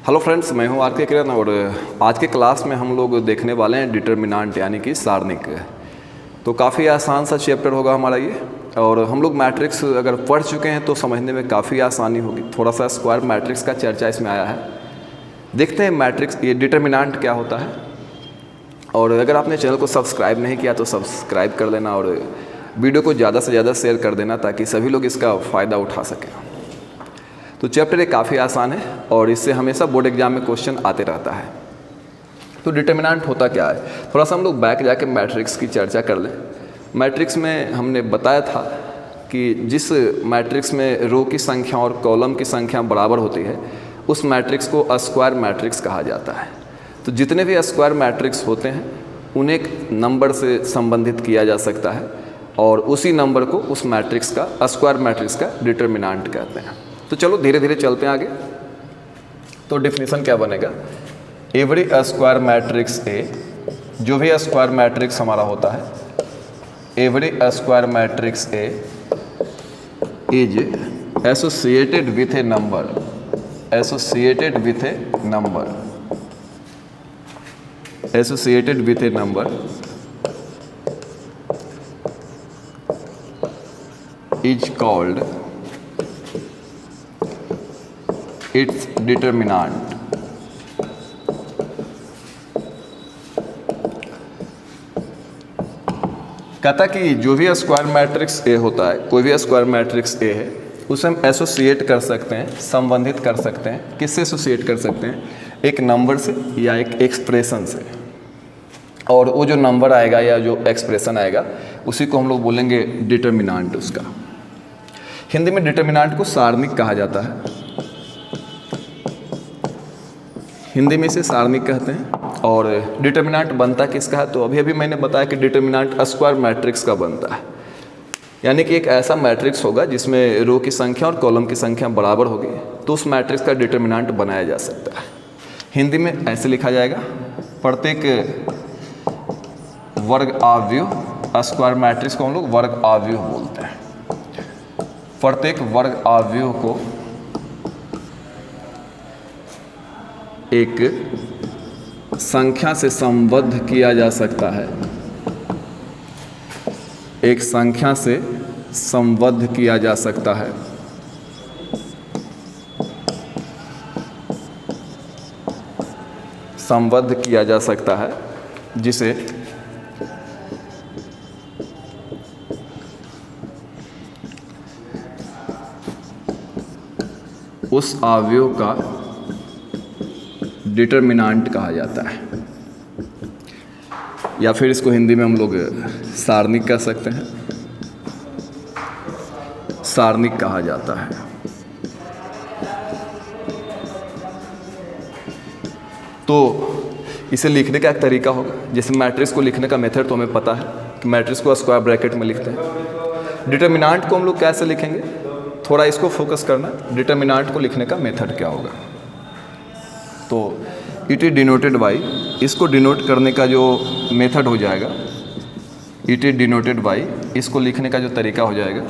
Hello friends, मैं हूं are के किरण और आज के क्लास में हम लोग देखने वाले हैं डिटर्मिनेंट यानी कि सारणिक। तो काफ़ी आसान सा चैप्टर होगा हमारा ये, और हम लोग मैट्रिक्स अगर पढ़ चुके हैं तो समझने में काफ़ी आसानी होगी। थोड़ा सा स्क्वायर मैट्रिक्स का चर्चा इसमें आया है। देखते हैं मैट्रिक्स ये डिटर्मिनेंट क्या होता है। और अगर आपने चैनल को सब्सक्राइब नहीं किया तो सब्सक्राइब कर देना और वीडियो को ज़्यादा से ज़्यादा शेयर कर देना ताकि सभी लोग इसका फ़ायदा उठा सकें। तो चैप्टर ये काफ़ी आसान है और इससे हमेशा बोर्ड एग्जाम में क्वेश्चन आते रहता है। तो डिटर्मिनेंट होता क्या है, थोड़ा सा हम लोग बैक जाके मैट्रिक्स की चर्चा कर लें। मैट्रिक्स में हमने बताया था कि जिस मैट्रिक्स में रो की संख्या और कॉलम की संख्या बराबर होती है उस मैट्रिक्स को स्क्वायर मैट्रिक्स कहा जाता है। तो जितने भी स्क्वायर मैट्रिक्स होते हैं उन्हें एक नंबर से संबंधित किया जा सकता है और उसी नंबर को उस मैट्रिक्स का स्क्वायर मैट्रिक्स का डिटर्मिनेंट कहते हैं। तो चलो धीरे धीरे चलते हैं आगे। तो डेफिनेशन क्या बनेगा, एवरी स्क्वायर मैट्रिक्स ए, जो भी स्क्वायर मैट्रिक्स हमारा होता है, every square matrix A is associated with A number, associated with A number, associated with A number is called its determinant. कहता कि जो भी स्क्वायर मैट्रिक्स ए होता है, कोई भी स्क्वायर मैट्रिक्स ए है, उसे हम एसोसिएट कर सकते हैं, संबंधित कर सकते हैं। किससे एसोसिएट कर सकते हैं? एक नंबर से या एक एक्सप्रेशन से। और वो जो नंबर आएगा या जो एक्सप्रेशन आएगा उसी को हम लोग बोलेंगे डिटर्मिनेंट उसका। हिंदी में डिटर्मिनेंट को सारणिक कहा जाता है, हिंदी में इसे सारणिक कहते हैं। और डिटर्मिनेंट बनता किसका है, तो अभी अभी मैंने बताया कि डिटर्मिनेंट स्क्वायर मैट्रिक्स का बनता है। यानी कि एक ऐसा मैट्रिक्स होगा जिसमें रो की संख्या और कॉलम की संख्या बराबर होगी तो उस मैट्रिक्स का डिटर्मिनेंट बनाया जा सकता है। हिंदी में ऐसे लिखा जाएगा, प्रत्येक वर्ग आव्यूह, स्क्वायर मैट्रिक्स को हम लोग वर्ग आव्यूह बोलते हैं। प्रत्येक वर्ग आव्यूह को एक संख्या से संबद्ध किया जा सकता है, एक संख्या से संबद्ध किया जा सकता है। संबद्ध किया जा सकता है जिसे उस अवयव का डिटर्मिनेंट कहा जाता है, या फिर इसको हिंदी में हम लोग सारणिक कह सकते हैं, सारणिक कहा जाता है। तो इसे लिखने का एक तरीका होगा, जैसे मैट्रिक्स को लिखने का मेथड तो हमें पता है कि मैट्रिक्स को स्क्वायर ब्रैकेट में लिखते हैं। डिटर्मिनेंट को हम लोग कैसे लिखेंगे, थोड़ा इसको फोकस करना। डिटर्मिनेंट को लिखने का मेथड क्या होगा, तो इट इज डिनोटेड बाई, इसको डिनोट करने का जो मेथड हो जाएगा, इट इज डिनोटेड बाई, इसको लिखने का जो तरीका हो जाएगा,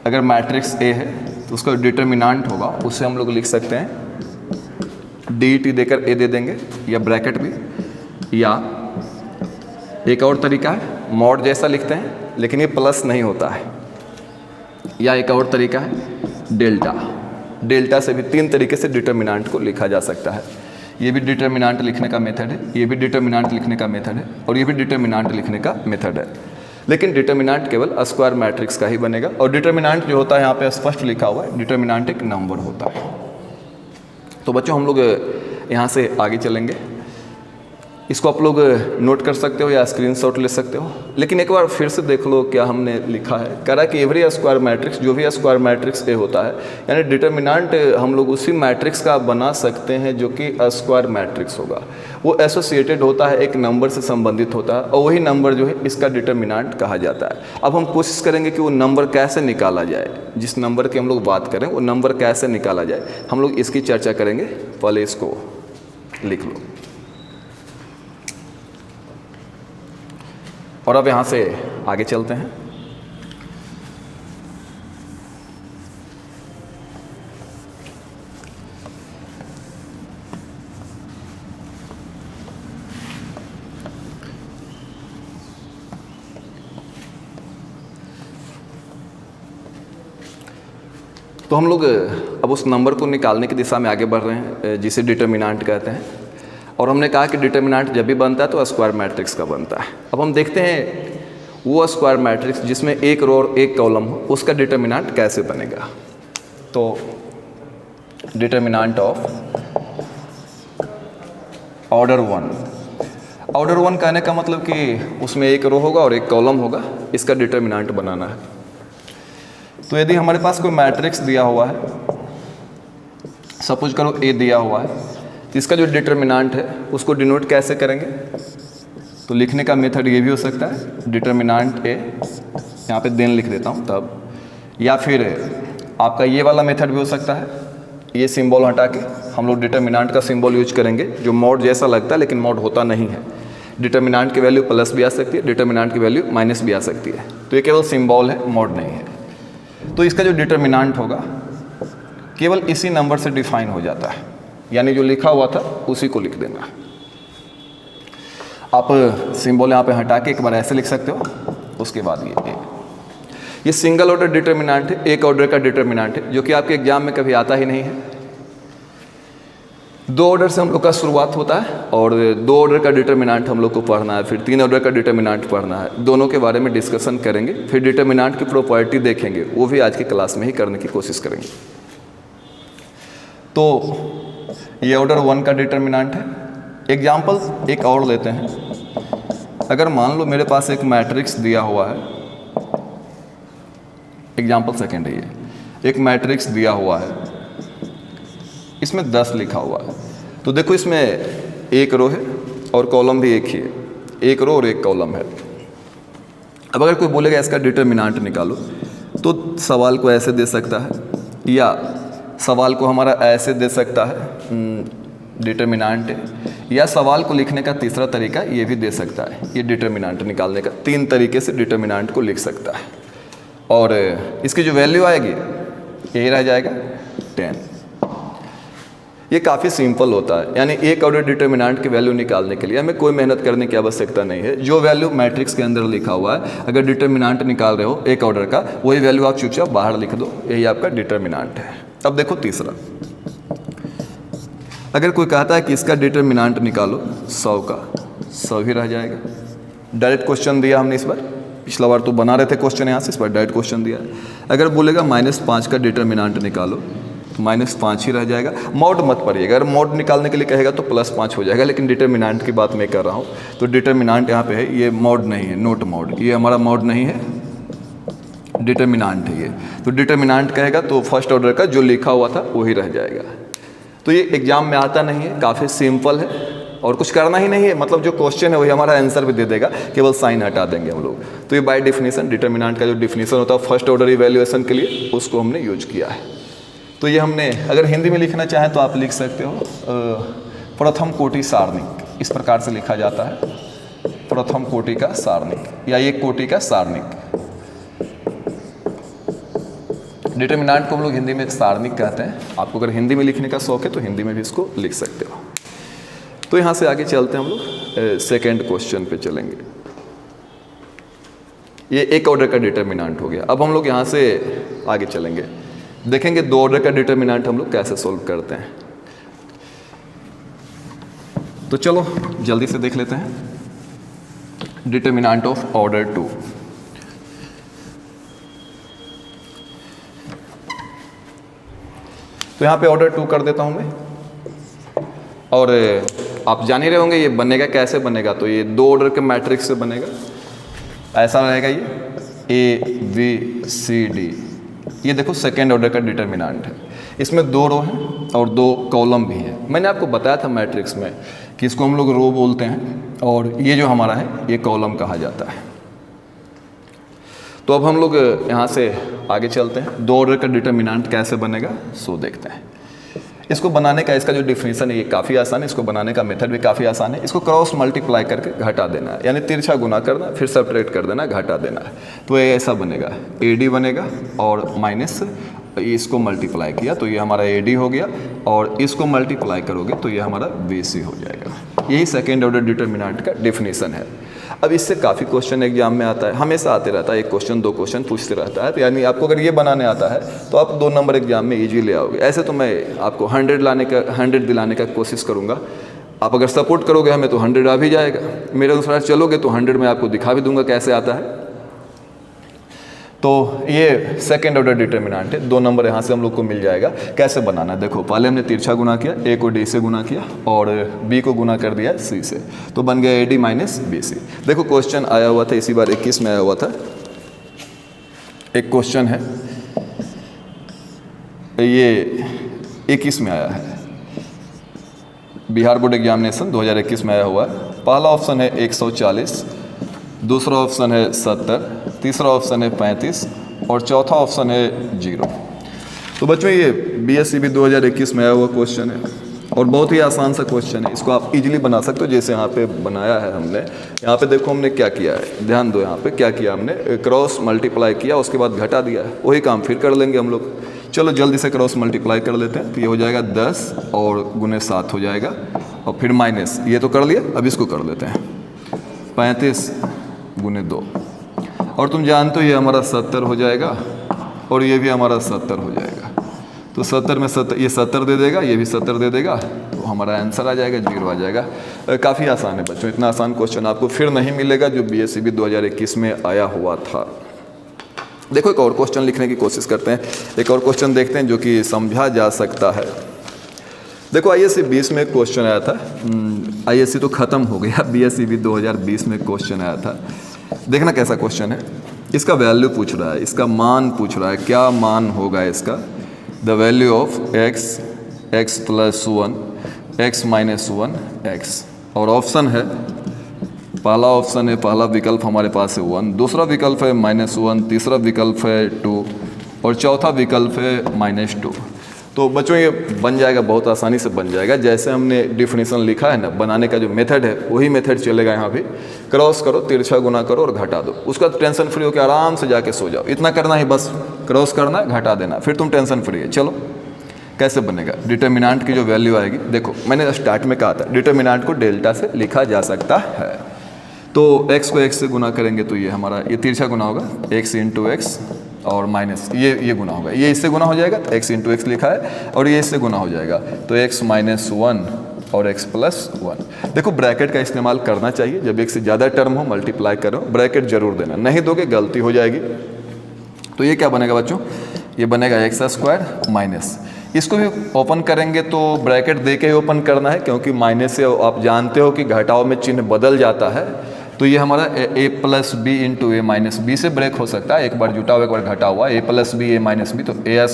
अगर मैट्रिक्स ए है तो उसका डिटर्मिनेंट होगा उसे हम लोग लिख सकते हैं डी टी देकर ए दे देंगे या ब्रैकेट भी, या एक और तरीका है मॉड जैसा लिखते हैं लेकिन ये प्लस नहीं होता है, या एक और तरीका है डेल्टा। डेल्टा से भी 3 तरीके से डिटर्मिनेंट को लिखा जा सकता है। ये भी डिटर्मिनेंट लिखने का मेथड है, ये भी डिटर्मिनेंट लिखने का मेथड है, और ये भी डिटर्मिनेंट लिखने का मेथड है। लेकिन डिटर्मिनेंट केवल स्क्वायर मैट्रिक्स का ही बनेगा। और डिटर्मिनेंट जो होता है यहाँ पे स्पष्ट लिखा हुआ है, डिटर्मिनेंट एक नंबर होता है। तो बच्चों हम लोग यहाँ से आगे चलेंगे। इसको आप लोग नोट कर सकते हो या स्क्रीनशॉट ले सकते हो, लेकिन एक बार फिर से देख लो क्या हमने लिखा है। कह रहा है कि एवरी स्क्वायर मैट्रिक्स, जो भी स्क्वायर मैट्रिक्स ए होता है, यानी डिटर्मिनेंट हम लोग उसी मैट्रिक्स का बना सकते हैं जो कि स्क्वायर मैट्रिक्स होगा। वो एसोसिएटेड होता है, एक नंबर से संबंधित होता है, और वही नंबर जो है इसका डिटर्मिनेंट कहा जाता है। अब हम कोशिश करेंगे कि वो नंबर कैसे निकाला जाए, जिस नंबर की हम लोग बात करें वो नंबर कैसे निकाला जाए, हम लोग इसकी चर्चा करेंगे। पहले इसको लिख लो। और अब यहाँ से आगे चलते हैं। तो हम लोग अब उस नंबर को निकालने की दिशा में आगे बढ़ रहे हैं जिसे डिटर्मिनेंट कहते हैं। और हमने कहा कि डिटर्मिनेंट जब भी बनता है तो स्क्वायर मैट्रिक्स का बनता है। अब हम देखते हैं वो स्क्वायर मैट्रिक्स जिसमें एक रो और एक कॉलम हो, उसका डिटर्मिनेंट कैसे बनेगा। तो डिटर्मिनेंट ऑफ ऑर्डर 1 कहने का मतलब कि उसमें एक रो होगा और एक कॉलम होगा, इसका डिटर्मिनेंट बनाना है। तो यदि हमारे पास कोई मैट्रिक्स दिया हुआ है, सपोज करो ए दिया हुआ है, तो इसका जो डिटर्मिनेंट है उसको डिनोट कैसे करेंगे। तो लिखने का मेथड ये भी हो सकता है डिटर्मिनेंट ए, यहाँ पे देन लिख देता हूँ तब, या फिर आपका ये वाला मेथड भी हो सकता है, ये सिंबल हटा के हम लोग डिटर्मिनेंट का सिंबल यूज करेंगे जो मॉड जैसा लगता है लेकिन मॉड होता नहीं है। डिटर्मिनेंट की वैल्यू प्लस भी आ सकती है, डिटर्मिनेंट की वैल्यू माइनस भी आ सकती है, तो ये केवल सिंबल है, मॉड नहीं है। तो इसका जो डिटर्मिनेंट होगा केवल इसी नंबर से डिफाइन हो जाता है, यानी जो लिखा हुआ था उसी को लिख देना। आप सिंबल यहाँ पे हटा के एक बार ऐसे लिख सकते हो, उसके बाद ये सिंगल ऑर्डर डिटर्मिनेंट है, एक ऑर्डर का डिटर्मिनेंट है, जो कि आपके एग्जाम में कभी आता ही नहीं है। 2 ऑर्डर से हम लोग का शुरुआत होता है और 2 ऑर्डर का डिटर्मिनेंट हम लोग को पढ़ना है, फिर 3 ऑर्डर का डिटर्मिनेंट पढ़ना है। दोनों के बारे में डिस्कशन करेंगे, फिर डिटर्मिनेंट की प्रॉपर्टी देखेंगे, वो भी आज की क्लास में ही करने की कोशिश करेंगे। तो ये ऑर्डर 1 का डिटर्मिनेंट है। एग्जाम्पल एक और लेते हैं। अगर मान लो मेरे पास एक मैट्रिक्स दिया हुआ है, एग्जाम्पल सेकेंड है, ये एक मैट्रिक्स दिया हुआ है, इसमें 10 लिखा हुआ है। तो देखो इसमें एक रो है और कॉलम भी एक ही है, एक रो और एक कॉलम है। अब अगर कोई बोलेगा इसका डिटर्मिनेंट निकालो, तो सवाल को ऐसे दे सकता है, या सवाल को हमारा ऐसे दे सकता है डिटर्मिनेंट है, या सवाल को लिखने का तीसरा तरीका ये भी दे सकता है, ये डिटर्मिनेंट निकालने का 3 तरीके से डिटर्मिनेंट को लिख सकता है। और इसकी जो वैल्यू आएगी यही रह जाएगा 10। ये काफ़ी सिंपल होता है, यानी एक ऑर्डर डिटर्मिनेंट की वैल्यू निकालने के लिए हमें कोई मेहनत करने की आवश्यकता नहीं है। जो वैल्यू मैट्रिक्स के अंदर लिखा हुआ है, अगर डिटर्मिनेंट निकाल रहे हो एक ऑर्डर का, वही वैल्यू आप चुपचाप बाहर लिख दो, यही आपका डिटर्मिनेंट है। अब देखो तीसरा, अगर कोई कहता है कि इसका डिटर्मिनेंट निकालो 100 का, 100 ही रह जाएगा। डायरेक्ट क्वेश्चन दिया हमने इस बार, पिछला बार तो बना रहे थे क्वेश्चन यहाँ से, इस बार डायरेक्ट क्वेश्चन दिया है। अगर बोलेगा -5 का डिटर्मिनेंट निकालो, तो -5 ही रह जाएगा। मॉड मत पढ़िएगा, अगर मॉड निकालने के लिए कहेगा तो +5 हो जाएगा, लेकिन डिटर्मिनेंट की बात मैं कर रहा हूँ। तो डिटर्मिनेंट यहाँ पे है, ये मॉड नहीं है, नोट मॉड, ये हमारा मॉड नहीं है, डिटर्मिनेंट है ये। तो डिटर्मिनेंट कहेगा तो फर्स्ट ऑर्डर का जो लिखा हुआ था वही रह जाएगा। तो ये एग्जाम में आता नहीं है, काफ़ी सिंपल है और कुछ करना ही नहीं है, मतलब जो क्वेश्चन है वही हमारा आंसर भी दे देगा, केवल साइन हटा देंगे हम लोग। तो ये बाय डेफिनेशन डिटर्मिनेंट का जो डिफिनेशन होता है फर्स्ट ऑर्डर इवैल्यूएशन के लिए, उसको हमने यूज किया है। तो ये हमने, अगर हिंदी में लिखना चाहें तो आप लिख सकते हो प्रथम कोटि सारणिक, इस प्रकार से लिखा जाता है, प्रथम कोटि का सारणिक या एक कोटि का सारणिक। डिटर्मिनेंट को हम लोग हिंदी में सारणिक कहते हैं। आपको अगर हिंदी में लिखने का शौक है तो हिंदी में भी इसको लिख सकते हो। तो यहाँ से आगे चलते हैं हम लोग, सेकेंड क्वेश्चन पे चलेंगे। ये एक ऑर्डर का डिटर्मिनेंट हो गया। अब हम लोग यहाँ से आगे चलेंगे, देखेंगे 2 ऑर्डर का डिटर्मिनेंट हम लोग कैसे सोल्व करते हैं। तो चलो जल्दी से देख लेते हैं डिटर्मिनेंट ऑफ ऑर्डर 2। तो यहाँ पे ऑर्डर 2 कर देता हूँ मैं, और आप जान ही रहे होंगे ये बनेगा कैसे बनेगा। तो ये 2 ऑर्डर के मैट्रिक्स से बनेगा, ऐसा रहेगा ये ABCD। ये देखो सेकेंड ऑर्डर का डिटर्मिनेंट है, इसमें 2 रो हैं और 2 कॉलम भी हैं। मैंने आपको बताया था मैट्रिक्स में कि इसको हम लोग रो बोलते हैं और ये जो हमारा है ये कॉलम कहा जाता है। तो अब हम लोग यहाँ से आगे चलते हैं, 2 ऑर्डर का डिटर्मिनेंट कैसे बनेगा सो देखते हैं। इसको बनाने का, इसका जो डिफिनेशन है ये काफ़ी आसान है, इसको बनाने का मेथड भी काफ़ी आसान है। इसको क्रॉस मल्टीप्लाई करके घटा देना है, यानी तिरछा गुना करना, फिर सब्ट्रैक्ट कर देना, घटा देना है। तो ये ऐसा बनेगा, AD बनेगा और माइनस इसको मल्टीप्लाई किया तो ये हमारा AD हो गया, और इसको मल्टीप्लाई करोगे तो ये हमारा BC हो जाएगा। यही सेकेंड ऑर्डर डिटर्मिनेंट का डिफिनेशन है। अब इससे काफ़ी क्वेश्चन एग्जाम में आता है, हमेशा आते रहता है, एक क्वेश्चन 2 क्वेश्चन पूछते रहता है। तो यानी आपको अगर ये बनाने आता है तो आप 2 नंबर एग्जाम में ईजी ले आओगे। ऐसे तो मैं आपको 100 दिलाने का कोशिश करूँगा। आप अगर सपोर्ट करोगे हमें तो 100 आ भी जाएगा, मेरे अनुसार चलोगे तो 100 में आपको दिखा भी दूंगा कैसे आता है। तो ये सेकेंड ऑर्डर डिटर्मिनेंट है, 2 नंबर यहाँ से हम लोग को मिल जाएगा। कैसे बनाना है देखो, पहले हमने तिरछा गुना किया, ए को डी से गुना किया और बी को गुना कर दिया सी से, तो बन गया AD माइनस BC। देखो क्वेश्चन आया हुआ था इसी बार 21 में आया हुआ था। एक क्वेश्चन है ये 21 में आया है, बिहार बोर्ड एग्जामिनेशन 2021 में आया हुआ है। पहला ऑप्शन है 140, दूसरा ऑप्शन है 70, तीसरा ऑप्शन है 35 और चौथा ऑप्शन है 0। तो बच्चों ये BSCB 2021 में आया हुआ क्वेश्चन है और बहुत ही आसान सा क्वेश्चन है, इसको आप इजीली बना सकते हो जैसे यहाँ पे बनाया है हमने। यहाँ पे देखो हमने क्या किया है, ध्यान दो यहाँ पे क्या किया हमने, क्रॉस मल्टीप्लाई किया उसके बाद घटा दिया है, वही काम फिर कर लेंगे हम लोग। चलो जल्दी से क्रॉस मल्टीप्लाई कर लेते हैं, तो ये हो जाएगा 10 और गुने 7 हो जाएगा और फिर माइनस, ये तो कर लिया, अब इसको कर लेते हैं 35 गुने 2 और तुम जानते हो ये हमारा 70 हो जाएगा और ये भी हमारा 70 हो जाएगा। तो 70 में 70, ये 70 दे देगा, ये भी 70 दे देगा, तो हमारा आंसर आ जाएगा 0 आ जाएगा। काफ़ी आसान है बच्चों, इतना आसान क्वेश्चन आपको फिर नहीं मिलेगा जो BSCB 2021 में आया हुआ था। देखो एक और क्वेश्चन लिखने की कोशिश करते हैं, एक और क्वेश्चन देखते हैं जो कि समझा जा सकता है। देखो ISC 20 में क्वेश्चन आया था, ISC तो ख़त्म हो गया, BSCB 2020 में क्वेश्चन आया था। देखना कैसा क्वेश्चन है, इसका वैल्यू पूछ रहा है, इसका मान पूछ रहा है, क्या मान होगा इसका। The value of x, x + 1, x - 1, x और ऑप्शन है, पहला ऑप्शन है, पहला विकल्प हमारे पास है 1, दूसरा विकल्प है -1, तीसरा विकल्प है 2 और चौथा विकल्प है -2। तो बच्चों ये बन जाएगा, बहुत आसानी से बन जाएगा। जैसे हमने डिफिनीसन लिखा है ना, बनाने का जो मेथड है वही मेथड चलेगा यहाँ भी। क्रॉस करो, तिरछा गुना करो और घटा दो, उसका टेंशन फ्री होकर आराम से जाके सो जाओ। इतना करना ही बस, क्रॉस करना है, घटा देना, फिर तुम टेंशन फ्री है। चलो कैसे बनेगा, डिटर्मिनेंट की जो वैल्यू आएगी, देखो मैंने स्टार्ट में कहा था डिटर्मिनेंट को डेल्टा से लिखा जा सकता है। तो x को x से गुना करेंगे तो ये हमारा, ये तिरछा गुना होगा, x × x और माइनस ये गुना होगा, ये इससे गुना हो जाएगा, तो x × x लिखा है और ये इससे गुना हो जाएगा, तो x - 1 और x + 1। देखो ब्रैकेट का इस्तेमाल करना चाहिए, जब एक से ज़्यादा टर्म हो मल्टीप्लाई करो, ब्रैकेट जरूर देना, नहीं दोगे गलती हो जाएगी। तो ये क्या बनेगा बच्चों, ये बनेगा x² माइनस, इसको भी ओपन करेंगे तो ब्रैकेट दे के ही ओपन करना है, क्योंकि माइनस से आप जानते हो कि घटाव में चिन्ह बदल जाता है। तो ये हमारा a + b × a - b से ब्रेक हो सकता है, एक बार जुटा हुआ एक बार घटा हुआ, a + b a - b, तो a²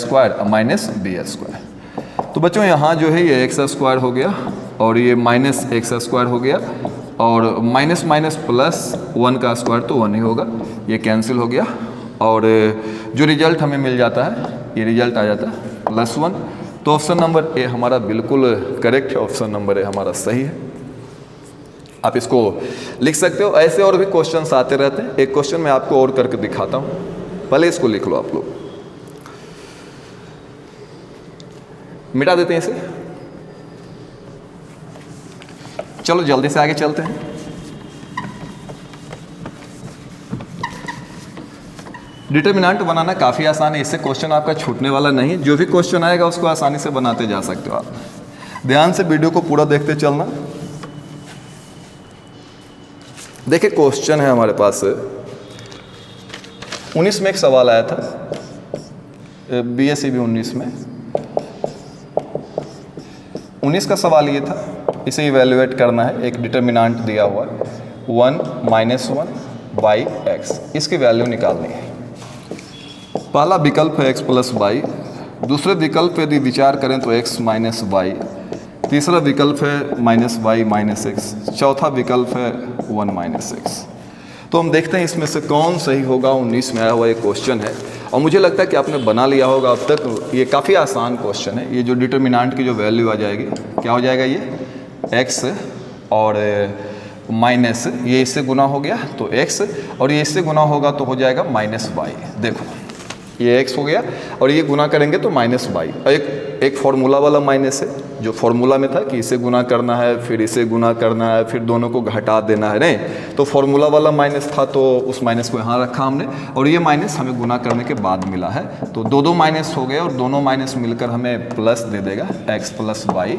- b²। तो बच्चों यहाँ जो है ये x² हो गया और ये -x² हो गया और माइनस प्लस 1 का स्क्वायर तो 1 ही होगा, ये कैंसिल हो गया और जो रिजल्ट हमें मिल जाता है ये रिजल्ट आ जाता है +1। तो ऑप्शन नंबर ए हमारा बिल्कुल करेक्ट है, ऑप्शन नंबर ए हमारा सही है। आप इसको लिख सकते हो, ऐसे और भी क्वेश्चंस आते रहते हैं। एक क्वेश्चन मैं आपको और करके दिखाता हूँ, पहले इसको लिख लो आप लोग, मिटा देते हैं इसे। चलो जल्दी से आगे चलते हैं। डिटर्मिनेंट बनाना काफ़ी आसान है, इससे क्वेश्चन आपका छूटने वाला नहीं है, जो भी क्वेश्चन आएगा उसको आसानी से बनाते जा सकते हो आप। ध्यान से वीडियो को पूरा देखते चलना। देखिए क्वेश्चन है हमारे पास 19 में एक सवाल आया था, BSCB 19 में 19 का सवाल ये था, इसे इवेल्युएट करना है। एक डिटर्मिनेंट दिया हुआ 1 - 1/x, इसकी वैल्यू निकालनी है। पहला विकल्प है x + y, दूसरे विकल्प यदि विचार करें तो x - y, तीसरा विकल्प है -y - x, चौथा विकल्प है 1 - x। तो हम देखते हैं इसमें से कौन सही होगा। 19 में आया हुआ एक क्वेश्चन है और मुझे लगता है कि आपने बना लिया होगा अब तक। ये काफ़ी आसान क्वेश्चन है। ये जो डिटर्मिनेंट की जो वैल्यू आ जाएगी, क्या हो जाएगा, ये x और माइनस, ये इससे गुना हो गया तो x और ये इससे गुना होगा तो हो जाएगा -y। देखो ये x हो गया और ये गुना करेंगे तो -y। एक एक फार्मूला वाला माइनस है, जो फार्मूला में था कि इसे गुना करना है, फिर इसे गुना करना है, फिर दोनों को घटा देना है, नहीं तो फार्मूला वाला माइनस था तो उस माइनस को यहाँ रखा हमने, और ये माइनस हमें गुना करने के बाद मिला है, तो दो माइनस हो गए और दोनों माइनस मिलकर हमें प्लस दे देगा x प्लस वाई।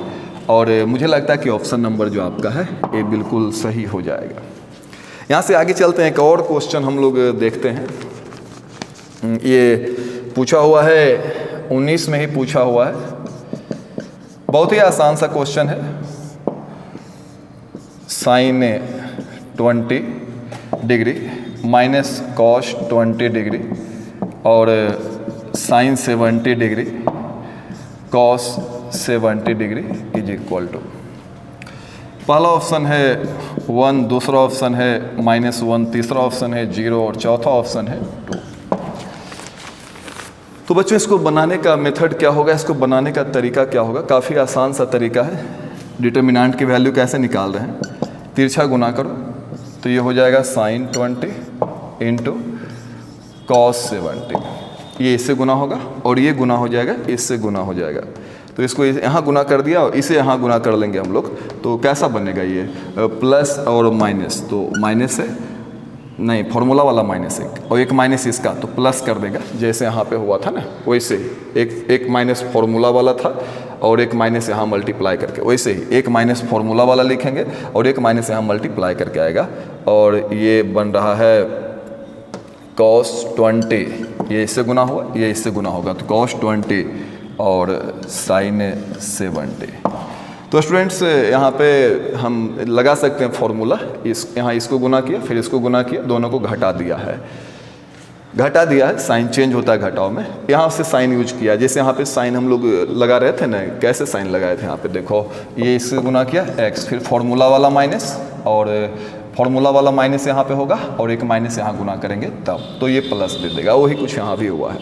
और मुझे लगता है कि ऑप्शन नंबर जो आपका है ये बिल्कुल सही हो जाएगा। यहाँ से आगे चलते हैं, एक और क्वेश्चन हम लोग देखते हैं। ये पूछा हुआ है 19 में ही पूछा हुआ है, बहुत ही आसान सा क्वेश्चन है। Sine 20 degree minus cos 20 degree और sine 70 degree cos 70 degree is equal to, पहला ऑप्शन है 1, दूसरा ऑप्शन है -1, तीसरा ऑप्शन है 0 और चौथा ऑप्शन है 2। तो बच्चों इसको बनाने का मेथड क्या होगा, इसको बनाने का तरीका क्या होगा? काफ़ी आसान सा तरीका है। डिटर्मिनेंट की वैल्यू कैसे निकाल रहे हैं, तिरछा गुना करो तो ये हो जाएगा साइन 20 इंटू कॉस 70, ये इससे गुना होगा और ये गुना हो जाएगा, इससे गुना हो जाएगा। तो इसको यहाँ गुना कर दिया और इसे यहाँ गुना कर लेंगे हम लोग, तो कैसा बनेगा ये प्लस और माइनस, तो माइनस है नहीं, फार्मूला वाला माइनस है और एक माइनस इसका, तो प्लस कर देगा जैसे यहाँ पे हुआ था ना, वैसे एक माइनस फार्मूला वाला था और एक माइनस यहाँ मल्टीप्लाई करके, वैसे ही एक माइनस फार्मूला वाला लिखेंगे और एक माइनस यहाँ मल्टीप्लाई करके आएगा और ये बन रहा है cos 20, ये इससे गुना हुआ, ये इससे गुना होगा तो cos 20 और साइन 70। तो स्टूडेंट्स यहाँ पे हम लगा सकते हैं फॉर्मूला, यहाँ इसको गुना किया फिर इसको गुना किया, दोनों को घटा दिया है, साइन चेंज होता है घटाव में, यहाँ से साइन यूज किया। जैसे यहाँ पे साइन हम लोग लगा रहे थे ना, कैसे साइन लगाए थे यहाँ पे देखो, ये इससे गुना किया x, फिर फार्मूला वाला माइनस और फार्मूला वाला माइनस यहाँ पे होगा और एक माइनस यहाँ गुना करेंगे तब, तो ये प्लस दे देगा, वही कुछ यहाँ भी हुआ है।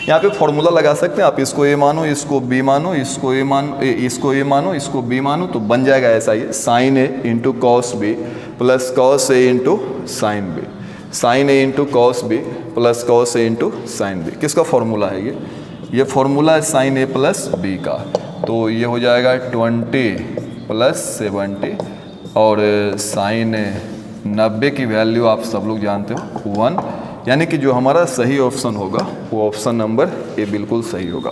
यहाँ पे फॉर्मूला लगा सकते हैं आप, इसको ए मानो, इसको बी मानो, इसको ए मानो, इसको बी मानो, तो बन जाएगा ऐसा, ये sine A into cos B plus cos A into sine B, sine A into cos B plus cos A into sine B. किसका फॉर्मूला है ये फॉर्मूला है साइन ए प्लस बी का, तो ये हो जाएगा 20 प्लस 70 और साइन 90 की वैल्यू आप सब लोग जानते हो 1, यानी कि जो हमारा सही ऑप्शन होगा वो ऑप्शन नंबर ए बिल्कुल सही होगा।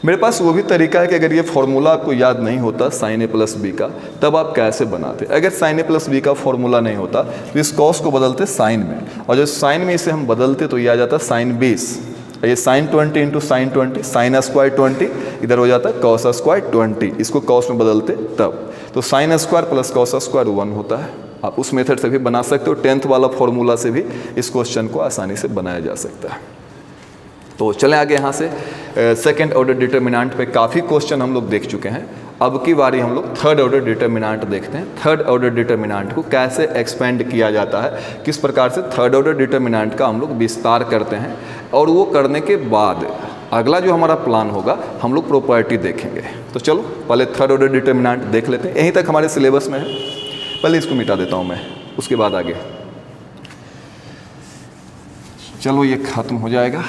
मेरे पास वो भी तरीका है कि अगर ये फॉर्मूला आपको याद नहीं होता साइन ए प्लस बी का, तब आप कैसे बनाते। अगर साइन ए प्लस बी का फॉर्मूला नहीं होता तो इस कॉस को बदलते साइन में, और जब साइन में इसे हम बदलते तो ये आ जाता साइन 20, ये sine 20 into sine 20, sine square 20 इधर हो जाता है कॉस स्क्वायर 20, इसको कॉस में बदलते तब, तो sine square plus cos square 1 होता है। आप उस मेथड से भी बना सकते हो, 10th वाला फॉर्मूला से भी इस क्वेश्चन को आसानी से बनाया जा सकता है। तो चलें आगे, यहाँ से सेकंड ऑर्डर डिटर्मिनेंट पे काफ़ी क्वेश्चन हम लोग देख चुके हैं, अब की बारी हम लोग थर्ड ऑर्डर डिटर्मिनेंट देखते हैं। थर्ड ऑर्डर डिटर्मिनेंट को कैसे एक्सपेंड किया जाता है, किस प्रकार से थर्ड ऑर्डर डिटर्मिनेंट का हम लोग विस्तार करते हैं, और वो करने के बाद अगला जो हमारा प्लान होगा हम लोग प्रॉपर्टी देखेंगे। तो चलो पहले थर्ड ऑर्डर डिटर्मिनेंट देख लेते हैं, यहीं तक हमारे सिलेबस में है, पहले इसको मिटा देता हूँ मैं, उसके बाद आगे। चलो ये खत्म हो जाएगा।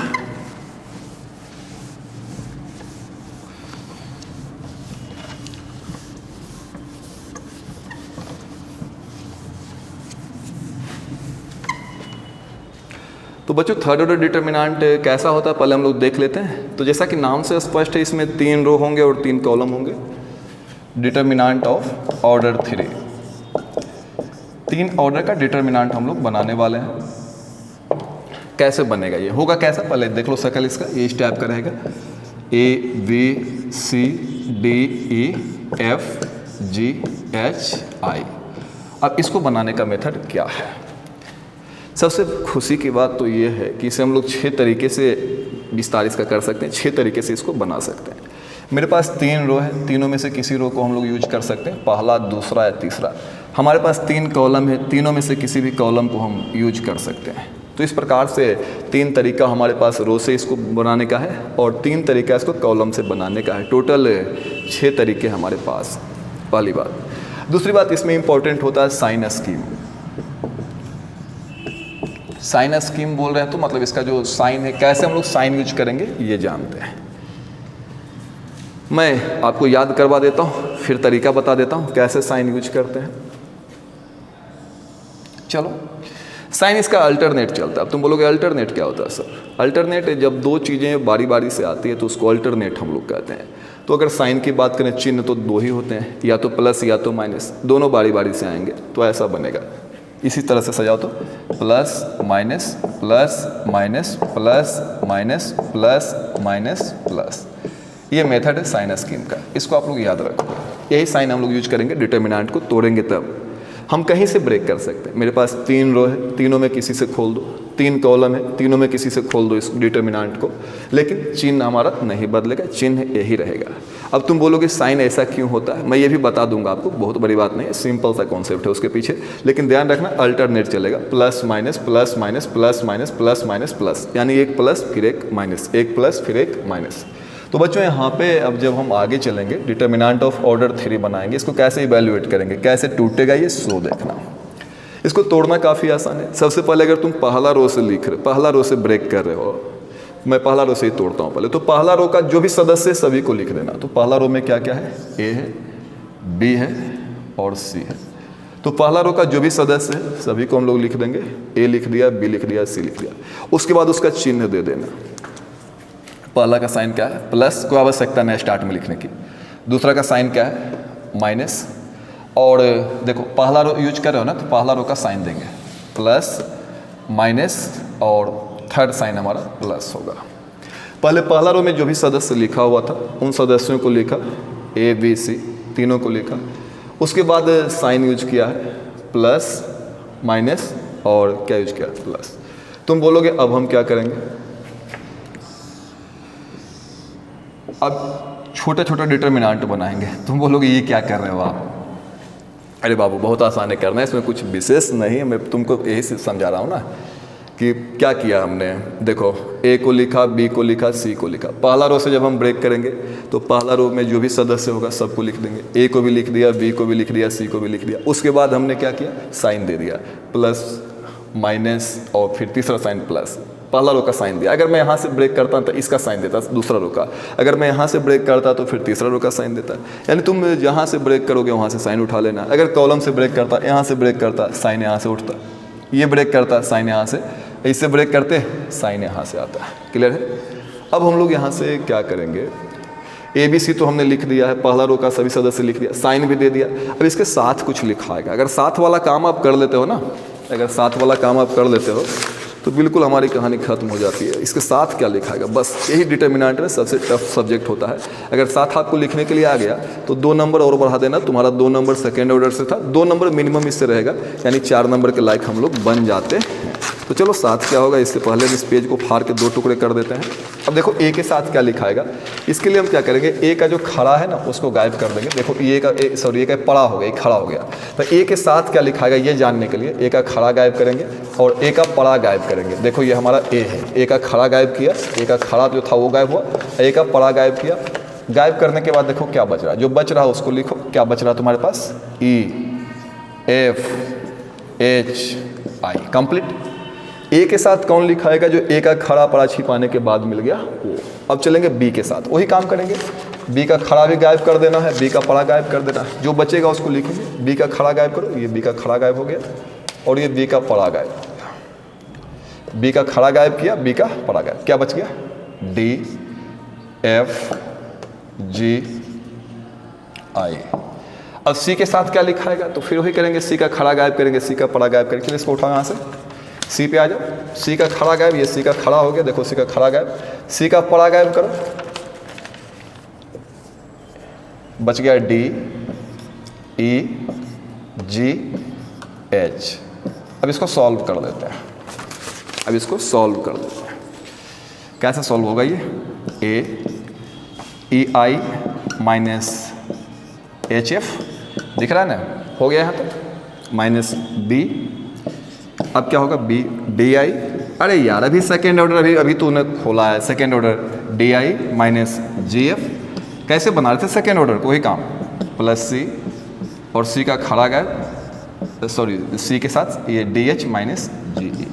तो बच्चों थर्ड ऑर्डर डिटर्मिनेंट कैसा होता है पहले हम लोग देख लेते हैं। तो जैसा कि नाम से स्पष्ट है, इसमें 3 रो होंगे और 3 कॉलम होंगे। डिटर्मिनेंट ऑफ ऑर्डर 3, 3 ऑर्डर का डिटर्मिनेंट हम लोग बनाने वाले हैं। कैसे बनेगा, ये होगा कैसा, पहले देख लो शकल इसका, ये इस टाइप का रहेगा, ABCDEFGHI। अब इसको बनाने का मेथड क्या है। सबसे खुशी की बात तो ये है कि इसे हम लोग 6 तरीके से विस्तार इसका कर सकते हैं, 6 तरीके से इसको बना सकते हैं। मेरे पास 3 रो है, तीनों में से किसी रो को हम लोग यूज कर सकते हैं, पहला, दूसरा या तीसरा। हमारे पास 3 कॉलम है, तीनों में से किसी भी कॉलम को हम यूज कर सकते हैं। तो इस प्रकार से 3 तरीका हमारे पास रो से इसको बनाने का है और 3 तरीका इसको कॉलम से बनाने का है। टोटल 6 तरीके हमारे पास, पहली बात। दूसरी बात इसमें इंपॉर्टेंट होता है साइन स्कीम। साइन स्कीम बोल रहे हैं तो मतलब इसका जो साइन है, कैसे हम लोग साइन यूज करेंगे ये जानते हैं। मैं आपको याद करवा देता हूँ, फिर तरीका बता देता हूँ कैसे साइन यूज करते हैं। चलो, साइन इसका अल्टरनेट चलता है। अब तुम बोलोगे अल्टरनेट क्या होता है सर? अल्टरनेट जब दो चीज़ें बारी बारी से आती है तो उसको अल्टरनेट हम लोग कहते हैं। तो अगर साइन की बात करें, चिन्ह तो दो ही होते हैं, या तो प्लस या तो माइनस, दोनों बारी बारी से आएंगे तो ऐसा बनेगा। इसी तरह से सजाओ तो plus minus plus minus plus minus plus minus plus. ये मेथड है साइन स्कीम का, इसको आप लोग याद रखो। यही साइन हम लोग यूज करेंगे, डिटर्मिनेंट को तोड़ेंगे तब हम कहीं से ब्रेक कर सकते हैं। मेरे पास 3 रो है, तीनों में किसी से खोल दो, 3 कॉलम है, तीनों में किसी से खोल दो इस डिटर्मिनेंट को, लेकिन चिन्ह हमारा नहीं बदलेगा, चिन्ह यही रहेगा। अब तुम बोलोगे साइन ऐसा क्यों होता है, मैं ये भी बता दूंगा आपको, बहुत बड़ी बात नहीं है, सिंपल सा कॉन्सेप्ट है उसके पीछे। लेकिन ध्यान रखना अल्टरनेट चलेगा, plus minus plus minus plus minus plus minus plus, यानी एक प्लस फिर एक माइनस, एक प्लस फिर एक माइनस। तो बच्चों यहाँ पे अब जब हम आगे चलेंगे डिटर्मिनेंट ऑफ ऑर्डर 3 बनाएंगे, इसको कैसे इवैल्यूएट करेंगे, कैसे टूटेगा ये सो देखना। इसको तोड़ना काफ़ी आसान है। सबसे पहले अगर तुम पहला रो से लिख रहे, पहला रो से ब्रेक कर रहे हो, मैं पहला रो से ही तोड़ता हूँ पहले। तो पहला रो का जो भी सदस्य है सभी को लिख देना। तो पहला रो में क्या क्या है, ए है, बी है और सी है। तो पहला रो का जो भी सदस्य है सभी को हम लोग लिख देंगे, ए लिख दिया, बी लिख दिया, सी लिख दिया। उसके बाद उसका चिन्ह दे देना। पहला का साइन क्या है, प्लस, कोई आवश्यकता नहीं स्टार्ट में लिखने की। दूसरा का साइन क्या है, माइनस। और देखो पहला रो यूज कर रहे हो ना, तो पहला रो का साइन देंगे प्लस माइनस, और थर्ड साइन हमारा प्लस होगा। पहले पहला रो में जो भी सदस्य लिखा हुआ था उन सदस्यों को लिखा, ए बी सी तीनों को लिखा। उसके बाद साइन यूज किया है प्लस माइनस और क्या यूज किया, प्लस। तुम बोलोगे अब हम क्या करेंगे, अब छोटा छोटा डिटर्मिनेंट बनाएंगे। तुम बोलोगे ये क्या कर रहे हो आप? अरे बाबू बहुत आसान है करना है, इसमें कुछ विशेष नहीं है, मैं तुमको यही से समझा रहा हूँ ना कि क्या किया हमने। देखो ए को लिखा, बी को लिखा, सी को लिखा। पहला रो से जब हम ब्रेक करेंगे तो पहला रो में जो भी सदस्य होगा सबको लिख देंगे, ए को भी लिख दिया, बी को भी लिख दिया, सी को भी लिख दिया। उसके बाद हमने क्या किया, साइन दे दिया, प्लस माइनस और फिर तीसरा साइन प्लस। पहला रो का साइन दिया। अगर मैं यहाँ से ब्रेक करता तो इसका साइन देता दूसरा रो का, अगर मैं यहाँ से ब्रेक करता तो फिर तीसरा रो का साइन देता। यानी तुम जहाँ से ब्रेक करोगे वहाँ से साइन उठा लेना। अगर कॉलम से ब्रेक करता, यहाँ से ब्रेक करता, साइन यहाँ से उठता, ये ब्रेक करता, साइन यहाँ से, इससे ब्रेक करते, साइन यहाँ से आता है। क्लियर है? अब हम लोग यहाँ से क्या करेंगे, ए बी सी तो हमने लिख दिया है, पहला रो का सभी सदस्य लिख दिया, साइन भी दे दिया। अब इसके साथ कुछ लिखाएगा। अगर साथ वाला काम आप कर लेते हो ना, अगर साथ वाला काम आप कर लेते हो तो बिल्कुल हमारी कहानी खत्म हो जाती है। इसके साथ क्या लिखाएगा, बस यही डिटर्मिनेंट में सबसे टफ सब्जेक्ट होता है। अगर साथ आपको लिखने के लिए आ गया तो 2 नंबर और बढ़ा देना। तुम्हारा 2 नंबर सेकेंड ऑर्डर से था, 2 नंबर मिनिमम इससे रहेगा, यानी 4 नंबर के लायक हम लोग बन जाते हैं। तो चलो साथ क्या होगा, इससे पहले इस पेज को फाड़ के 2 टुकड़े कर देते हैं। अब देखो ए के साथ क्या लिखाएगा, इसके लिए हम क्या करेंगे, ए का जो खड़ा है ना उसको गायब कर देंगे। देखो ए का ए का पड़ा हो गया, खड़ा हो गया। तो ए के साथ क्या लिखाएगा ये जानने के लिए ए का खड़ा गायब करेंगे और ए का पड़ा गायब करेंगे। देखो ये हमारा ए है, ए का खड़ा गायब किया, ए का खड़ा जो था वो गायब हुआ, ए का पड़ा गायब किया। गायब करने के बाद देखो क्या बच रहा है, जो बच रहा है उसको लिखो। क्या बच रहा है तुम्हारे पास, E F H I, complete. A के साथ कौन लिखाएगा, जो ए का खड़ा पड़ा छिपाने के बाद मिल गया वो। अब चलेंगे बी के साथ, वही काम करेंगे। बी का खड़ा भी गायब कर देना है, बी का पड़ा गायब कर देना है, जो बचेगा उसको लिखेंगे। बी का खड़ा गायब करो, ये बी का खड़ा गायब हो गया और ये बी का पड़ा गायब हो गया। बी का खड़ा गायब किया, बी का पड़ा गायब, क्या बच गया, डी एफ जी आई। अब सी के साथ क्या लिखाएगा, तो फिर वही करेंगे, सी का खड़ा गायब करेंगे, सी का पड़ा गायब करेंगे। इसको उठाओ यहाँ से, सी पे आ जाओ। सी का खड़ा गायब, ये सी का खड़ा हो गया, देखो सी का खड़ा गायब, सी का पड़ा गायब करो, बच गया डी ई जी एच। अब इसको सॉल्व कर देते हैं, अब इसको सॉल्व कर देते हैं। कैसे सॉल्व होगा ये, ए ई आई माइनस एच एफ, दिख रहा है ना, हो गया यहाँ तक, माइनस बी। अब क्या होगा, बी डी आई, अरे यार अभी सेकेंड ऑर्डर, अभी तूने खोला है second order, D I minus G F. कैसे बना रहे थे सेकेंड ऑर्डर को, वही काम, प्लस सी और सी का खड़ा गायब, सॉरी सी के साथ ये डी एच माइनस जी ई।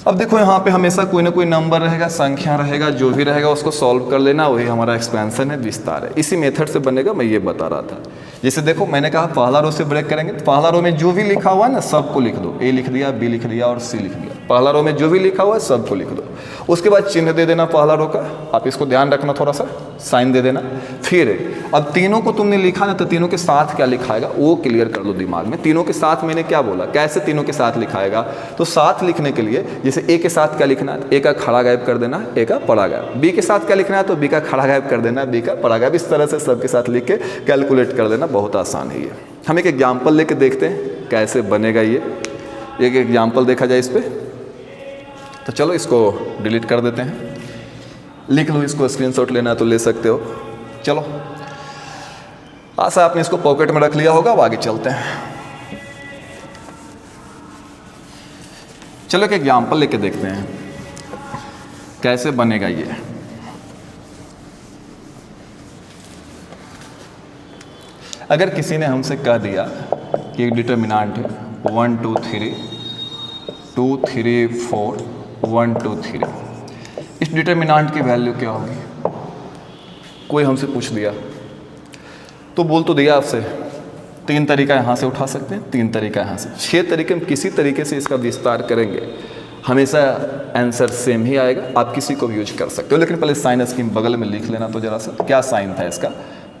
अब देखो यहाँ पे हमेशा कोई ना कोई नंबर रहेगा, संख्या रहेगा, जो भी रहेगा उसको सॉल्व कर लेना, वही हमारा एक्सपेंशन है, विस्तार है। इसी मेथड से बनेगा, मैं ये बता रहा था। जैसे देखो मैंने कहा पहला रो से ब्रेक करेंगे, तो पहला रो में जो भी लिखा हुआ है ना सबको लिख दो, ए लिख दिया, बी लिख दिया और सी लिख दिया। पहला रो में जो भी लिखा हुआ है सबको लिख दो। उसके बाद चिन्ह दे देना पहला रो का, आप इसको ध्यान रखना, थोड़ा सा साइन दे देना। फिर अब तीनों को तुमने लिखा ना, तो तीनों के साथ क्या लिखाएगा वो क्लियर कर लो दिमाग में। तीनों के साथ मैंने क्या बोला, कैसे तीनों के साथ लिखाएगा, तो साथ लिखने के लिए जैसे ए के साथ क्या लिखना है, ए का खड़ा गायब कर देना, ए का पड़ा गायब। बी के साथ क्या लिखना है, तो बी का खड़ा गायब कर देना, बी का पड़ा गायब। इस तरह से सबके साथ लिख के कैलकुलेट कर देना, बहुत आसान है ये। हम एक एग्जाम्पल लेके देखते हैं कैसे बनेगा ये। एक एग्जाम्पल देखा जाए इस पर, तो चलो इसको डिलीट कर देते हैं। लिख लो, इसको स्क्रीनशॉट लेना है तो ले सकते हो। चलो, आशा आपने इसको पॉकेट में रख लिया होगा। अब आगे चलते हैं। चलो एक एग्जाम्पल लेके देखते हैं कैसे बनेगा ये। अगर किसी ने हमसे कह दिया कि एक डिटरमिनेंट है 1 2 3 2 3 4 1 2 3, इस डिटरमिनेंट की वैल्यू क्या होगी, कोई हमसे पूछ दिया तो बोल तो दिया आपसे 3 तरीका यहाँ से उठा सकते हैं, 3 तरीका यहाँ से, 6 तरीके में किसी तरीके से इसका विस्तार करेंगे, हमेशा आंसर सेम ही आएगा। आप किसी को भी यूज कर सकते हो, लेकिन पहले साइन स्कीम बगल में लिख लेना। तो जरा सा क्या साइन था इसका,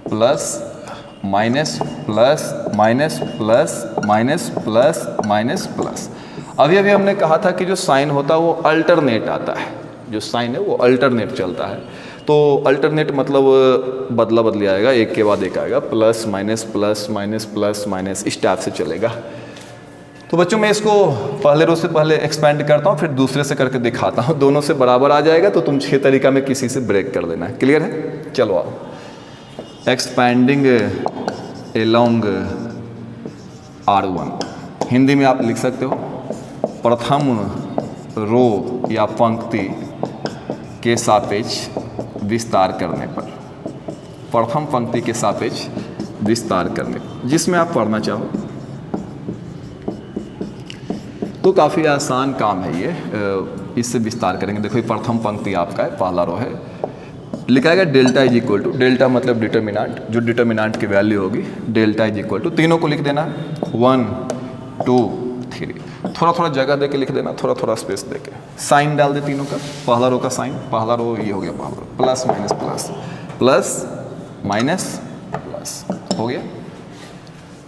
plus minus plus minus plus minus plus minus plus. अभी अभी हमने कहा था कि जो साइन होता है वो अल्टरनेट आता है, जो साइन है वो अल्टरनेट चलता है। तो अल्टरनेट मतलब बदला बदली आएगा, एक के बाद एक आएगा, plus minus plus minus plus minus, इस टाइप से चलेगा। तो बच्चों मैं इसको पहले रो से पहले एक्सपेंड करता हूँ, फिर दूसरे से करके दिखाता हूँ। दोनों से बराबर आ जाएगा तो तुम 6 तरीका में किसी से ब्रेक कर देना है। क्लियर है? चलो आओ। एक्सपैंडिंग एलोंग R1, हिंदी में आप लिख सकते हो प्रथम रो या पंक्ति के सापेक्ष विस्तार करने पर, प्रथम पंक्ति के सापेक्ष विस्तार करने पर, जिसमें आप पढ़ना चाहो। तो काफ़ी आसान काम है ये, इससे विस्तार करेंगे। देखो ये प्रथम पंक्ति आपका है, पहला रो है, लिखाएगा delta is equal to, delta मतलब डिटरमिनेंट, जो डिटरमिनेंट की वैल्यू होगी डेल्टा इज इक्वल टू, तीनों को लिख देना 1 2 3, थोड़ा थोड़ा जगह दे के लिख देना, थोड़ा थोड़ा स्पेस दे के। साइन डाल दे तीनों का, पहला रो का साइन, पहला रो ये हो गया, पहला row plus minus plus plus minus plus हो गया,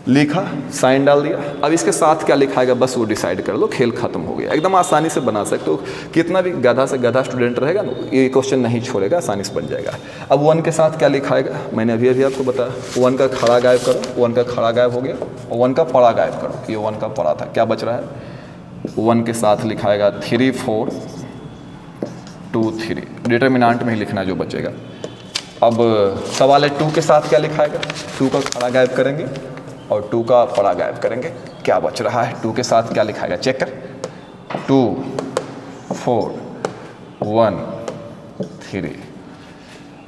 लिखा, साइन डाल दिया। अब इसके साथ क्या लिखाएगा बस वो डिसाइड कर लो, खेल खत्म हो गया। एकदम आसानी से बना सकते हो, कितना भी गधा से गधा स्टूडेंट रहेगा ना ये क्वेश्चन नहीं छोड़ेगा, आसानी से बन जाएगा। अब 1 के साथ क्या लिखाएगा, मैंने अभी अभी आपको बताया, 1 का खड़ा गायब करो, 1 का खड़ा गायब हो गया, और 1 का पड़ा गायब करो, ये 1 का पड़ा था, क्या बच रहा है, 1 के साथ लिखाएगा 3 4 2 3, डिटरमिनेंट में ही लिखना जो बचेगा। अब सवाल है 2 के साथ क्या लिखाएगा, 2 का खड़ा गायब करेंगे और 2 का पड़ा गायब करेंगे, क्या बच रहा है, 2 के साथ क्या लिखाएगा, चेक कर, 2 4 1 3।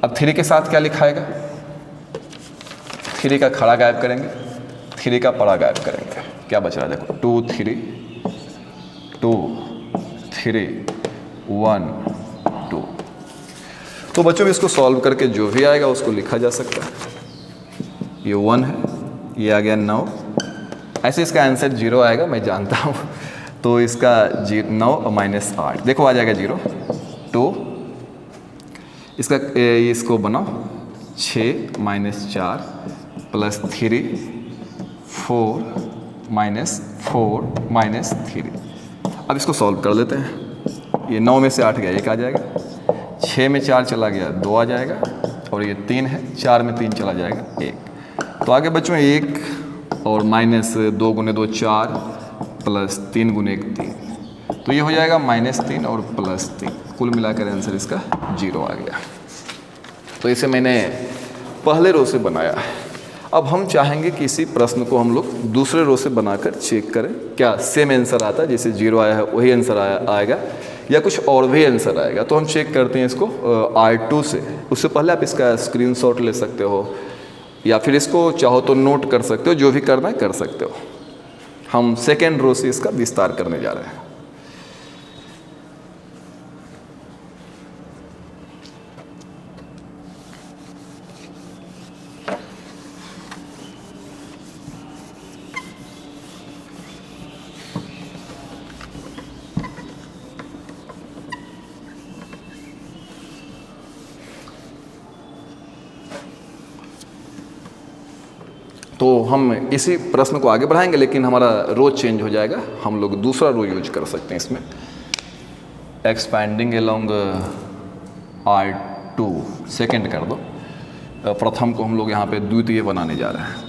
अब 3 के साथ क्या लिखाएगा, 3 का खड़ा गायब करेंगे, 3 का पड़ा गायब करेंगे, क्या बच रहा है, देखो 2 3 2 3 1 2। तो बच्चों इसको सॉल्व करके जो भी आएगा उसको लिखा जा सकता है। ये 1 है, ये आ गया 9, ऐसे इसका आंसर 0 आएगा, मैं जानता हूँ। तो इसका 9 और माइनस 8, देखो आ जाएगा 0 2, इसका इसको बनाओ 6 माइनस 4 प्लस 3 4 माइनस 4 माइनस 3। अब इसको सॉल्व कर लेते हैं। ये 9 में से 8 गया, 1 आ जाएगा, 6 में 4 चला गया 2 आ जाएगा, और ये 3 है, 4 में 3 चला जाएगा 1। तो आगे बच्चों 1 और माइनस 2 गुने 2 4 प्लस 3 गुने 1 3, तो ये हो जाएगा -3 और +3, कुल मिलाकर आंसर इसका 0 आ गया। तो इसे मैंने पहले रो से बनाया है। अब हम चाहेंगे कि इसी प्रश्न को हम लोग दूसरे रो से बनाकर चेक करें, क्या सेम आंसर आता है, जैसे 0 आया है वही आंसर आएगा या कुछ और भी आंसर आएगा। तो हम चेक करते हैं इसको R2 से। उससे पहले आप इसका स्क्रीनशॉट ले सकते हो या फिर इसको चाहो तो नोट कर सकते हो, जो भी करना है कर सकते हो। हम सेकेंड रो से इसका विस्तार करने जा रहे हैं। तो हम इसी प्रश्न को आगे बढ़ाएंगे, लेकिन हमारा रो चेंज हो जाएगा, हम लोग दूसरा रो यूज कर सकते हैं इसमें। एक्सपैंडिंग अलोंग R2 सेकेंड कर दो, प्रथम को हम लोग यहाँ पे द्वितीय बनाने जा रहे हैं।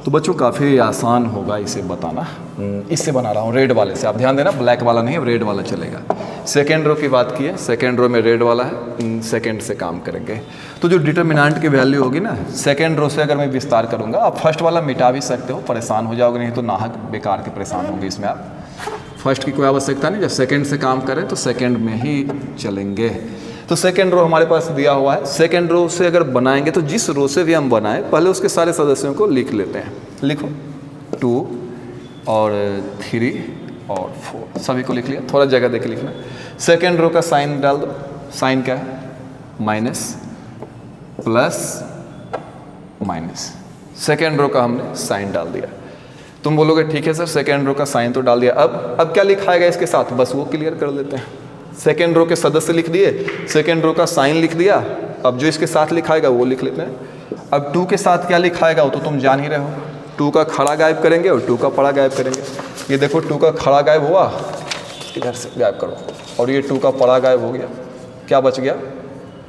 तो बच्चों काफ़ी आसान होगा इसे बताना। इससे बना रहा हूँ रेड वाले से, आप ध्यान देना, ब्लैक वाला नहीं, रेड वाला चलेगा। सेकेंड रो की बात की है, सेकेंड रो में रेड वाला है, सेकेंड से काम करेंगे। तो जो डिटर्मिनेंट की वैल्यू होगी ना, सेकेंड रो से अगर मैं विस्तार करूँगा, आप फर्स्ट वाला मिटा भी सकते हो, परेशान हो जाओगे, नहीं तो नाहक बेकार के परेशान होंगे इसमें आप। फर्स्ट की कोई आवश्यकता नहीं, जब सेकेंड से काम करें तो सेकेंड में ही चलेंगे। तो सेकेंड रो हमारे पास दिया हुआ है, सेकेंड रो से अगर बनाएंगे तो जिस रो से भी हम बनाएं पहले उसके सारे सदस्यों को लिख लेते हैं। लिखो 2 और 3 और 4 सभी को लिख लिया, थोड़ा जगह देके लिखना। सेकेंड रो का साइन डाल दो, साइन क्या है, minus plus minus. Second row का हमने साइन डाल दिया। तुम बोलोगे ठीक है सर सेकेंड रो का साइन तो डाल दिया, अब क्या लिखाएगा इसके साथ, बस वो क्लियर कर लेते हैं। सेकेंड रो के सदस्य लिख दिए, सेकेंड रो का साइन लिख दिया, अब जो इसके साथ लिखाएगा वो लिख लेते हैं। अब 2 के साथ क्या लिखाएगा वो तो तुम जान ही रहे हो, 2 का खड़ा गायब करेंगे और 2 का पड़ा गायब करेंगे। ये देखो 2 का खड़ा गायब हुआ, इधर से गायब करो, और ये 2 का पड़ा गायब हो गया, क्या बच गया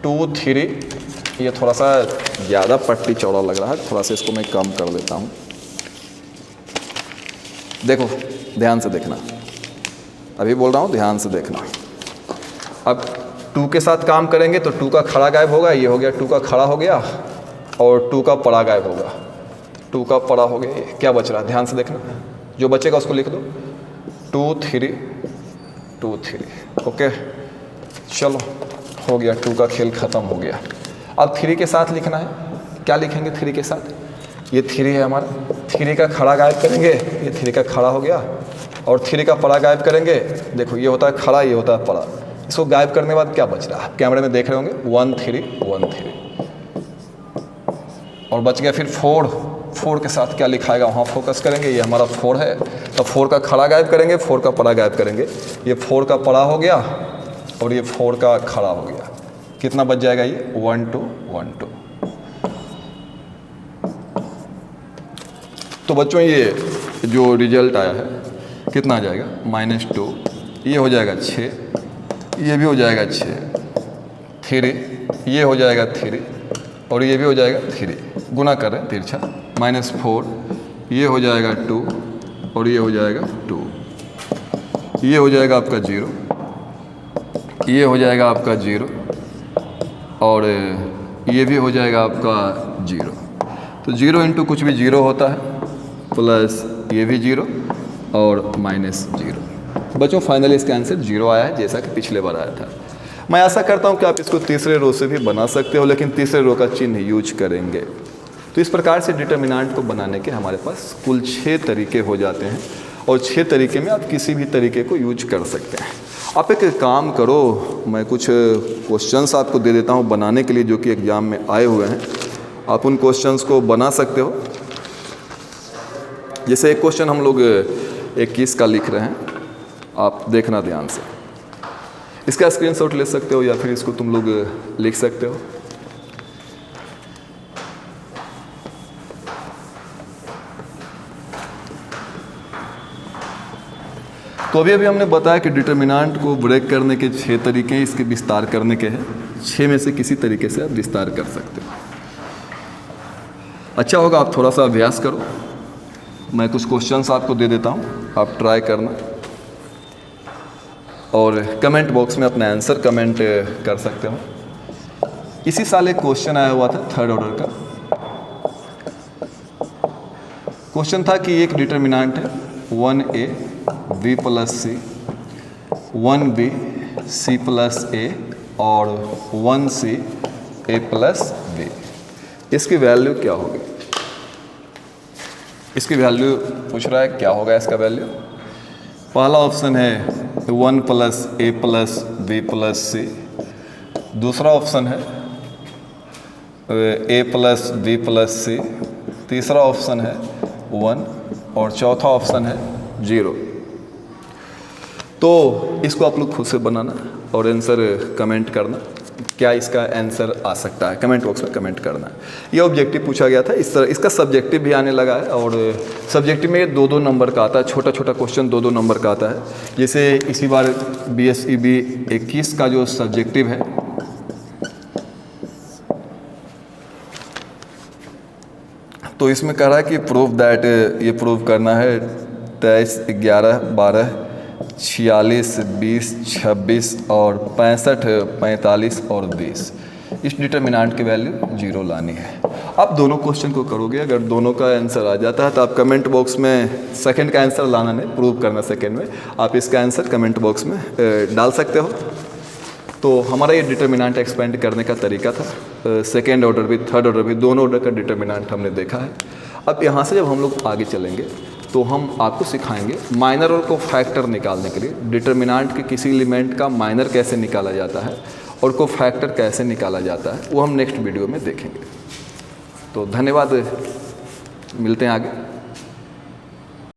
2 3। ये थोड़ा सा ज़्यादा पट्टी चौड़ा लग रहा है, थोड़ा सा इसको मैं कम कर देता हूँ। देखो ध्यान से देखना, अभी बोल रहा हूँ ध्यान से देखना। अब 2 के साथ काम करेंगे तो 2 का खड़ा गायब होगा, ये हो गया 2 का खड़ा हो गया, और 2 का पड़ा गायब होगा, 2 का पड़ा हो गया, क्या बच रहा है ध्यान से देखना, जो बचेगा उसको लिख दो 2 3 2 3। ओके चलो हो गया, 2 का खेल ख़त्म हो गया। अब 3 के साथ लिखना है, क्या लिखेंगे 3 के साथ, ये 3 है हमारा, 3 का खड़ा गायब करेंगे, ये 3 का खड़ा हो गया, और 3 का पड़ा गायब करेंगे। देखो ये होता है खड़ा, ये होता है पड़ा, इसको गायब करने के बाद क्या बच रहा है, कैमरे में देख रहे होंगे 1 3 1 3, और बच गया फिर 4 के साथ क्या लिखाएगा वहाँ फोकस करेंगे, ये हमारा 4 है, तो 4 का खड़ा गायब करेंगे, 4 का पड़ा गायब करेंगे, ये 4 का पड़ा हो गया और ये 4 का खड़ा हो गया, कितना बच जाएगा ये 1 2 1 2। तो बच्चों ये जो रिजल्ट आया है कितना आ जाएगा -2, ये हो जाएगा 6, ये भी हो जाएगा 6, 3, ये हो जाएगा 3, और ये भी हो जाएगा 3, गुना कर रहे हैं तिरछा, -4, ये हो जाएगा 2, और ये हो जाएगा 2, ये हो जाएगा आपका 0, ये हो जाएगा आपका 0, और ये भी हो जाएगा आपका 0। तो 0 इंटू कुछ भी 0 होता है, प्लस ये भी 0 और -0। बच्चों फाइनली इसका आंसर 0 आया है, जैसा कि पिछले बार आया था। मैं आशा करता हूं कि आप इसको तीसरे रो से भी बना सकते हो, लेकिन तीसरे रो का चिन्ह यूज करेंगे। तो इस प्रकार से डिटर्मिनेंट को बनाने के हमारे पास कुल 6 तरीके हो जाते हैं, और 6 तरीके में आप किसी भी तरीके को यूज कर सकते हैं। आप एक काम करो, मैं कुछ क्वेश्चंस आपको दे देता हूँ बनाने के लिए, जो कि एग्ज़ाम में आए हुए हैं, आप उन क्वेश्चंस को बना सकते हो। जैसे एक क्वेश्चन हम लोग 21 का लिख रहे हैं, आप देखना ध्यान से, इसका स्क्रीनशॉट ले सकते हो या फिर इसको तुम लोग लिख सकते हो। तो अभी हमने बताया कि डिटर्मिनेंट को ब्रेक करने के 6 तरीके हैं, इसके विस्तार करने के हैं। 6 में से किसी तरीके से आप विस्तार कर सकते हो। अच्छा होगा आप थोड़ा सा अभ्यास करो, मैं कुछ क्वेश्चंस आपको दे देता हूँ, आप ट्राई करना, और कमेंट बॉक्स में अपना आंसर कमेंट कर सकते हो। इसी साल एक क्वेश्चन आया हुआ था 3rd ऑर्डर का। क्वेश्चन था कि एक डिटर्मिनेंट है 1a b + c, 1b c + a और 1c a + b, इसकी वैल्यू क्या होगी? इसकी वैल्यू पूछ रहा है, क्या होगा इसका वैल्यू? पहला ऑप्शन है 1 + a + b + c, दूसरा ऑप्शन है a + b + c, तीसरा ऑप्शन है 1, और चौथा ऑप्शन है 0। तो इसको आप लोग खुद से बनाना और आंसर कमेंट करना। क्या इसका आंसर आ सकता है, कमेंट बॉक्स में कमेंट करना है। ये ऑब्जेक्टिव पूछा गया था इस तरह, इसका सब्जेक्टिव भी आने लगा है और सब्जेक्टिव में 2-2 नंबर का आता है, छोटा छोटा क्वेश्चन 2-2 नंबर का आता है। जैसे इसी बार BSEB 21 का जो सब्जेक्टिव है, तो इसमें कह रहा है कि प्रूव दैट, ये प्रूव करना है 23, 11, 12, 46, 20, 26 और 65, 45 और 20, इस डिटर्मिनेंट की वैल्यू 0 लानी है। आप दोनों क्वेश्चन को करोगे, अगर दोनों का आंसर आ जाता है तो आप कमेंट बॉक्स में सेकंड का आंसर लाना नहीं, प्रूव करना सेकंड में, आप इसका आंसर कमेंट बॉक्स में डाल सकते हो। तो हमारा ये डिटर्मिनेंट एक्सपेंड करने का तरीका था। सेकेंड ऑर्डर भी, थर्ड ऑर्डर भी, दोनों ऑर्डर का डिटर्मिनेंट हमने देखा है। अब यहाँ से जब हम लोग आगे चलेंगे तो हम आपको सिखाएंगे माइनर और कोफैक्टर निकालने के लिए, डिटर्मिनेंट के किसी एलिमेंट का माइनर कैसे निकाला जाता है और कोफैक्टर कैसे निकाला जाता है, वो हम नेक्स्ट वीडियो में देखेंगे। तो धन्यवाद, मिलते हैं आगे।